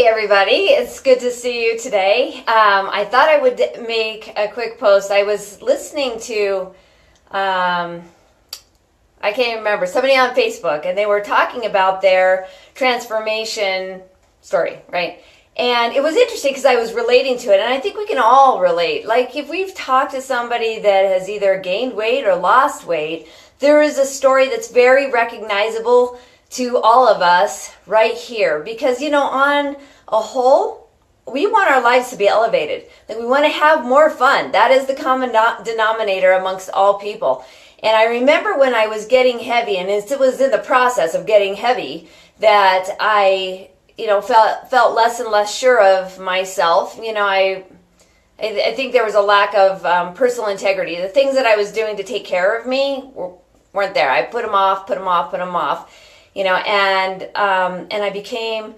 Hey everybody, it's good to see you today. I thought I would make a quick post. I was listening to, I can't remember, somebody on Facebook, and they were talking about their transformation story, right? And it was interesting because I was relating to it, and I think we can all relate. Like if we've talked to somebody that has either gained weight or lost weight, there is a story that's very recognizable to all of us right here, because on a whole, we want our lives to be elevated. Like we want to have more fun. That is the common denominator amongst all people. And I remember when I was getting heavy, and it was in the process of getting heavy, that I felt less and less sure of myself. I think there was a lack of personal integrity. The things that I was doing to take care of me weren't there. I put them off, and I became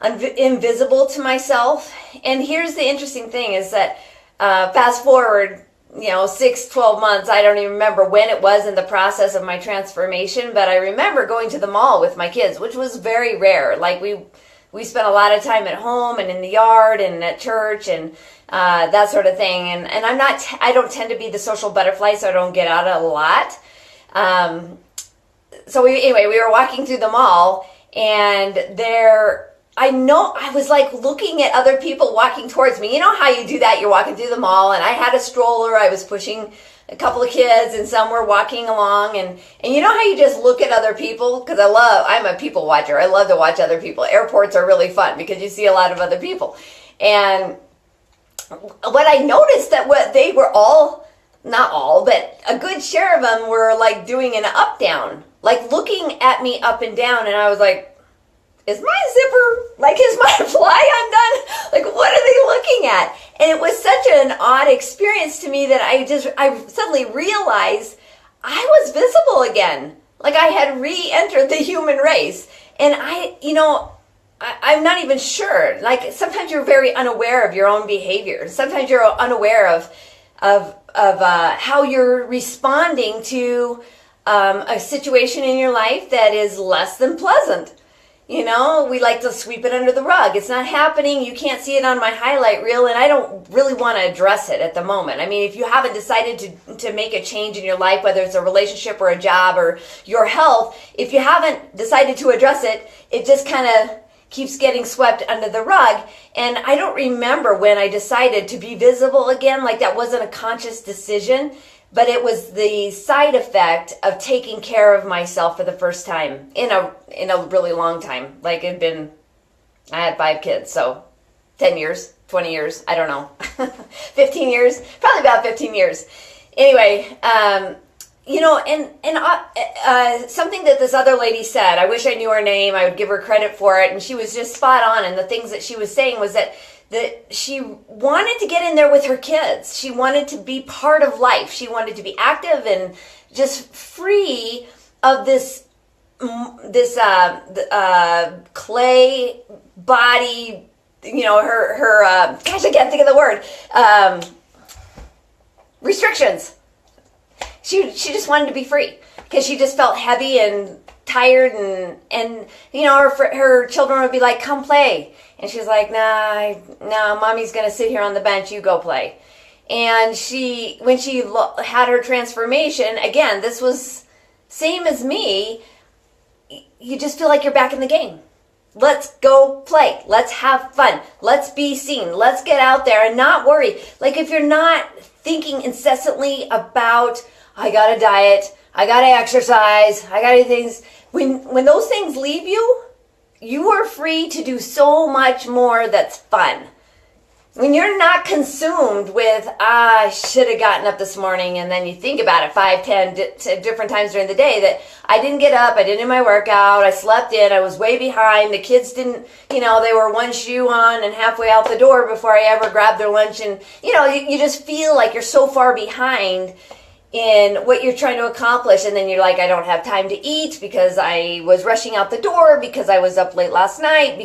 invisible to myself. And here's the interesting thing is that fast forward, 6-12 months, I don't even remember when it was in the process of my transformation, but I remember going to the mall with my kids, which was very rare. Like we spent a lot of time at home and in the yard and at church and that sort of thing. And I don't tend to be the social butterfly, so I don't get out a lot. So we were walking through the mall, and I was like looking at other people walking towards me. You know how you do that? You're walking through the mall, and I had a stroller. I was pushing a couple of kids, and some were walking along. And you know how you just look at other people? Because I'm a people watcher. I love to watch other people. Airports are really fun because you see a lot of other people. And what I noticed that what they were all, not all, but a good share of them were like doing an up down, like looking at me up and down. And I was like, is my zipper, is my fly undone? Like, what are they looking at? And it was such an odd experience to me that I suddenly realized I was visible again. Like I had re-entered the human race. And I'm not even sure. Like sometimes you're very unaware of your own behavior. Sometimes you're unaware of how you're responding to a situation in your life that is less than pleasant. We like to sweep it under the rug. It's not happening. You can't see it on my highlight reel, and I don't really want to address it at the moment. I mean, if you haven't decided to make a change in your life, whether it's a relationship or a job or your health, if you haven't decided to address it, it just kind of keeps getting swept under the rug. And I don't remember when I decided to be visible again. Like that wasn't a conscious decision, but it was the side effect of taking care of myself for the first time in a really long time. Like I had 5 kids, so 10 years, 20 years, I don't know, 15 years, probably about 15 years. Anyway, something that this other lady said, I wish I knew her name, I would give her credit for it, and she was just spot on. And the things that she was saying was that she wanted to get in there with her kids. She wanted to be part of life. She wanted to be active and just free of this clay body, her gosh, I can't think of the word, restrictions. She just wanted to be free because she just felt heavy and tired, and her children would be like, come play. And she's like, nah, mommy's going to sit here on the bench, you go play. And when she had her transformation, again, this was same as me, you just feel like you're back in the game. Let's go play. Let's have fun. Let's be seen. Let's get out there and not worry. Like if you're not thinking incessantly about, I got to diet, I got to exercise, I got to do things. When those things leave you, you are free to do so much more that's fun. When you're not consumed with, I should have gotten up this morning, and then you think about it 5-10 different times during the day that I didn't get up, I didn't do my workout, I slept in, I was way behind, the kids didn't, they were one shoe on and halfway out the door before I ever grabbed their lunch, and you just feel like you're so far behind in what you're trying to accomplish, and then you're like, I don't have time to eat because I was rushing out the door, because I was up late last night,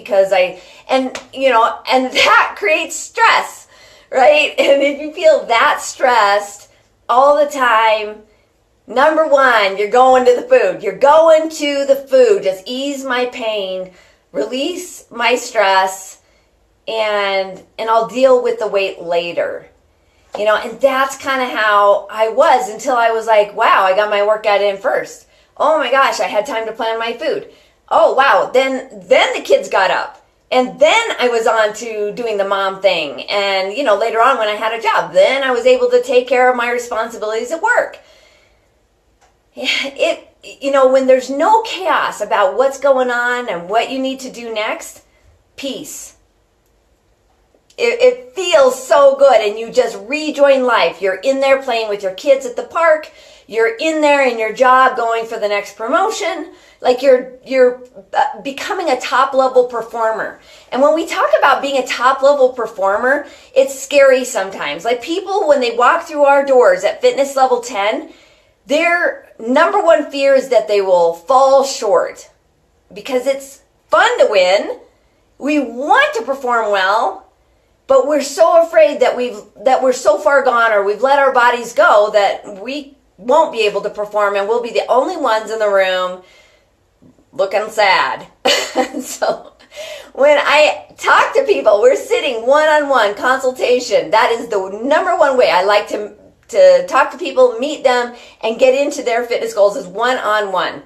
and that creates stress, right? And if you feel that stressed all the time, number one, you're going to the food. You're going to the food. Just ease my pain release my stress, and I'll deal with the weight later. And that's kind of how I was until I was like, wow, I got my workout in first. Oh my gosh, I had time to plan my food. Oh wow, then the kids got up. And then I was on to doing the mom thing. And, later on when I had a job, then I was able to take care of my responsibilities at work. When there's no chaos about what's going on and what you need to do next, peace. It feels so good, and you just rejoin life. You're in there playing with your kids at the park. You're in there in your job going for the next promotion. Like you're becoming a top level performer. And when we talk about being a top level performer, it's scary sometimes. Like people, when they walk through our doors at fitness level 10, their number one fear is that they will fall short, because it's fun to win. We want to perform well, but we're so afraid that we're so far gone, or we've let our bodies go, that we won't be able to perform, and we'll be the only ones in the room looking sad. So when I talk to people, we're sitting one-on-one consultation. That is the number one way I like to talk to people, meet them, and get into their fitness goals, is one-on-one.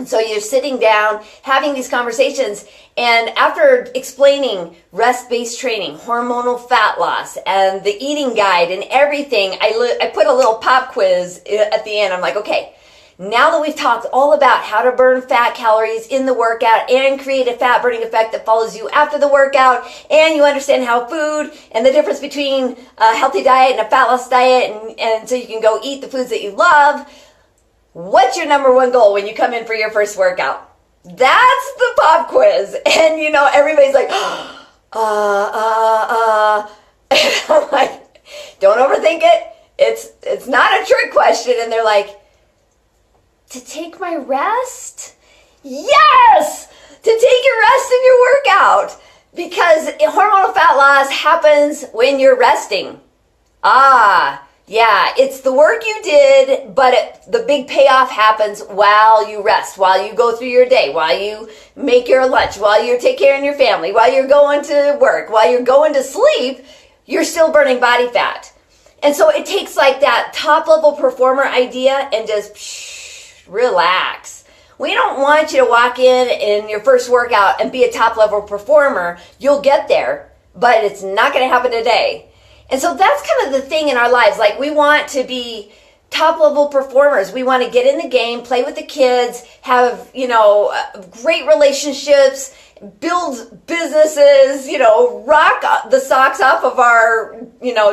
So you're sitting down, having these conversations, and after explaining rest-based training, hormonal fat loss, and the eating guide and everything, I put a little pop quiz at the end. I'm like, okay, now that we've talked all about how to burn fat calories in the workout and create a fat burning effect that follows you after the workout, and you understand how food and the difference between a healthy diet and a fat loss diet, and so you can go eat the foods that you love, what's your number one goal when you come in for your first workout? That's the pop quiz. And everybody's like, And I'm like, don't overthink it. It's not a trick question. And they're like, to take my rest? Yes! To take your rest in your workout. Because hormonal fat loss happens when you're resting. Yeah, it's the work you did, but the big payoff happens while you rest, while you go through your day, while you make your lunch, while you take care of your family, while you're going to work, while you're going to sleep, you're still burning body fat. And so it takes like that top level performer idea and just relax. We don't want you to walk in your first workout and be a top level performer. You'll get there, but it's not going to happen today. And so that's kind of the thing in our lives. Like, we want to be top level performers. We want to get in the game, play with the kids, have, great relationships, build businesses, rock the socks off of our,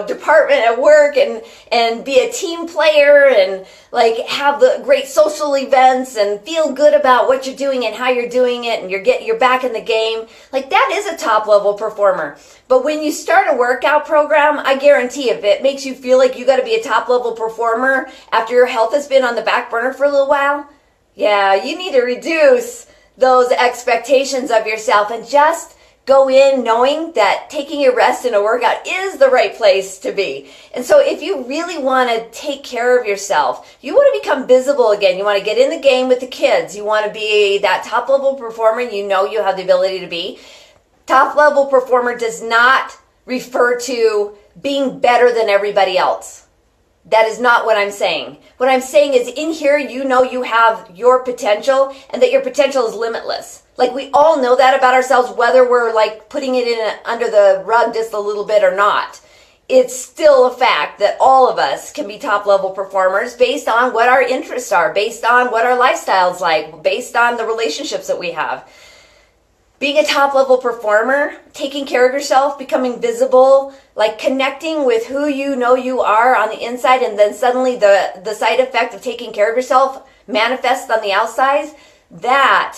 department at work, and be a team player, and like have the great social events and feel good about what you're doing and how you're doing it, and you're back in the game. Like, that is a top level performer. But when you start a workout program, I guarantee if it makes you feel like you got to be a top level performer after your health has been on the back burner for a little while, yeah, you need to reduce those expectations of yourself and just go in knowing that taking a rest in a workout is the right place to be. And so if you really want to take care of yourself, you want to become visible again, you want to get in the game with the kids, you want to be that top level performer you have the ability to be. Top level performer does not refer to being better than everybody else. That is not what I'm saying. What I'm saying is, in here, you have your potential, and that your potential is limitless. Like, we all know that about ourselves, whether we're like putting it in under the rug just a little bit or not. It's still a fact that all of us can be top level performers based on what our interests are, based on what our lifestyle's like, based on the relationships that we have. Being a top level performer, taking care of yourself, becoming visible, like connecting with who you are on the inside, and then suddenly the side effect of taking care of yourself manifests on the outside, that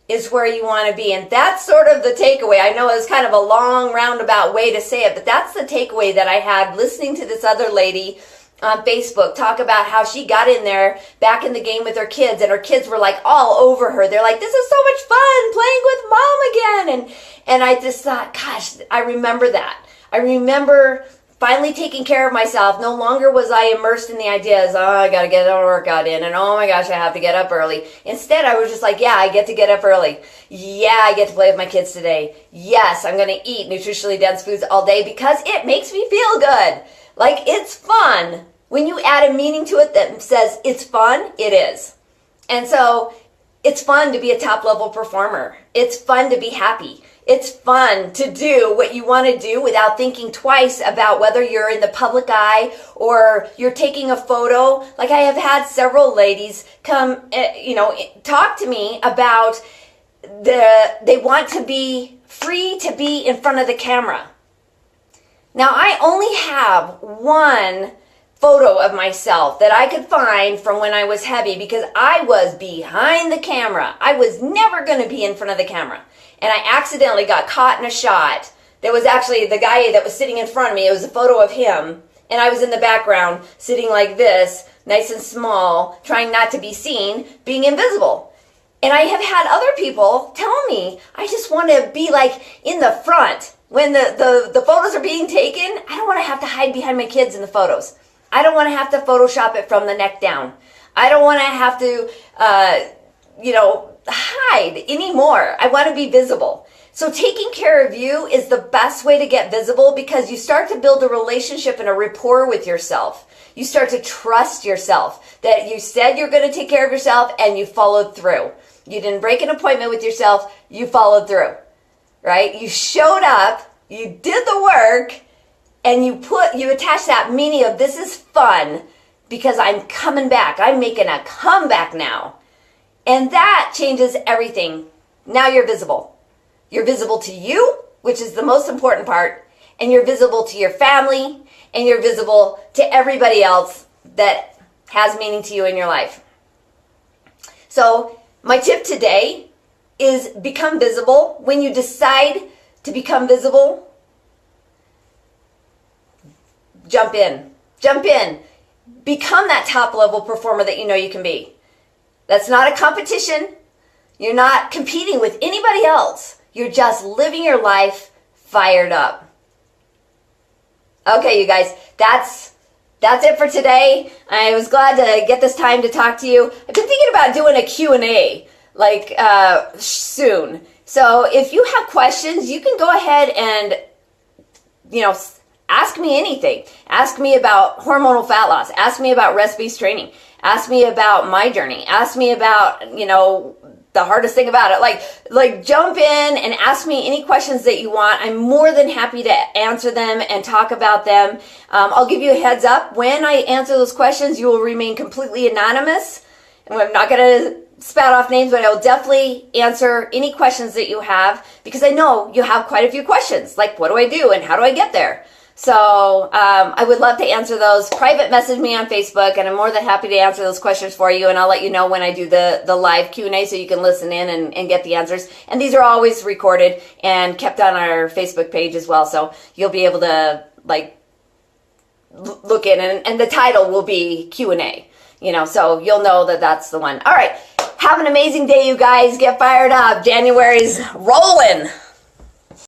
is where you want to be. And that's sort of the takeaway. I know it's kind of a long roundabout way to say it, but that's the takeaway that I had listening to this other lady on Facebook talk about how she got in there back in the game with her kids, and her kids were like all over her. They're like, this is so much fun playing with mom again. And I just thought, gosh, I remember that. I remember finally taking care of myself. No longer was I immersed in the ideas, oh, I got to get a workout in, and oh my gosh, I have to get up early. Instead, I was just like, yeah, I get to get up early. Yeah, I get to play with my kids today. Yes, I'm going to eat nutritionally dense foods all day because it makes me feel good. Like, it's fun. When you add a meaning to it that says it's fun, it is. And so it's fun to be a top level performer. It's fun to be happy. It's fun to do what you want to do without thinking twice about whether you're in the public eye or you're taking a photo. Like, I have had several ladies come, talk to me about they want to be free to be in front of the camera. Now, I only have one photo of myself that I could find from when I was heavy because I was behind the camera. I was never going to be in front of the camera. And I accidentally got caught in a shot. There was actually the guy that was sitting in front of me. It was a photo of him. And I was in the background sitting like this, nice and small, trying not to be seen, being invisible. And I have had other people tell me, I just want to be like in the front. When the photos are being taken, I don't want to have to hide behind my kids in the photos. I don't want to have to Photoshop it from the neck down. I don't want to have to, hide anymore. I want to be visible. So taking care of you is the best way to get visible because you start to build a relationship and a rapport with yourself. You start to trust yourself that you said you're going to take care of yourself and you followed through. You didn't break an appointment with yourself. You followed through, right? You showed up, you did the work, and you attach that meaning of this is fun because I'm coming back. I'm making a comeback now. And that changes everything. Now you're visible. You're visible to you, which is the most important part, and you're visible to your family, and you're visible to everybody else that has meaning to you in your life. So my tip today is become visible. When you decide to become visible, jump in. Jump in. Become that top level performer that you know you can be. That's not a competition. You're not competing with anybody else. You're just living your life fired up. Okay, you guys, that's it for today. I was glad to get this time to talk to you. I've been thinking about doing a Q&A soon. So if you have questions, you can go ahead and, ask me anything. Ask me about hormonal fat loss. Ask me about rest-based training. Ask me about my journey. Ask me about, the hardest thing about it. Like jump in and ask me any questions that you want. I'm more than happy to answer them and talk about them. I'll give you a heads up. When I answer those questions, you will remain completely anonymous. And I'm not going to spout off names, but I will definitely answer any questions that you have because I know you have quite a few questions. Like, what do I do and how do I get there? So I would love to answer those. Private message me on Facebook, and I'm more than happy to answer those questions for you. And I'll let you know when I do the live Q&A so you can listen in and get the answers. And these are always recorded and kept on our Facebook page as well. So you'll be able to look in, and the title will be Q&A. So you'll know that that's the one. All right. Have an amazing day, you guys. Get fired up. January's rolling.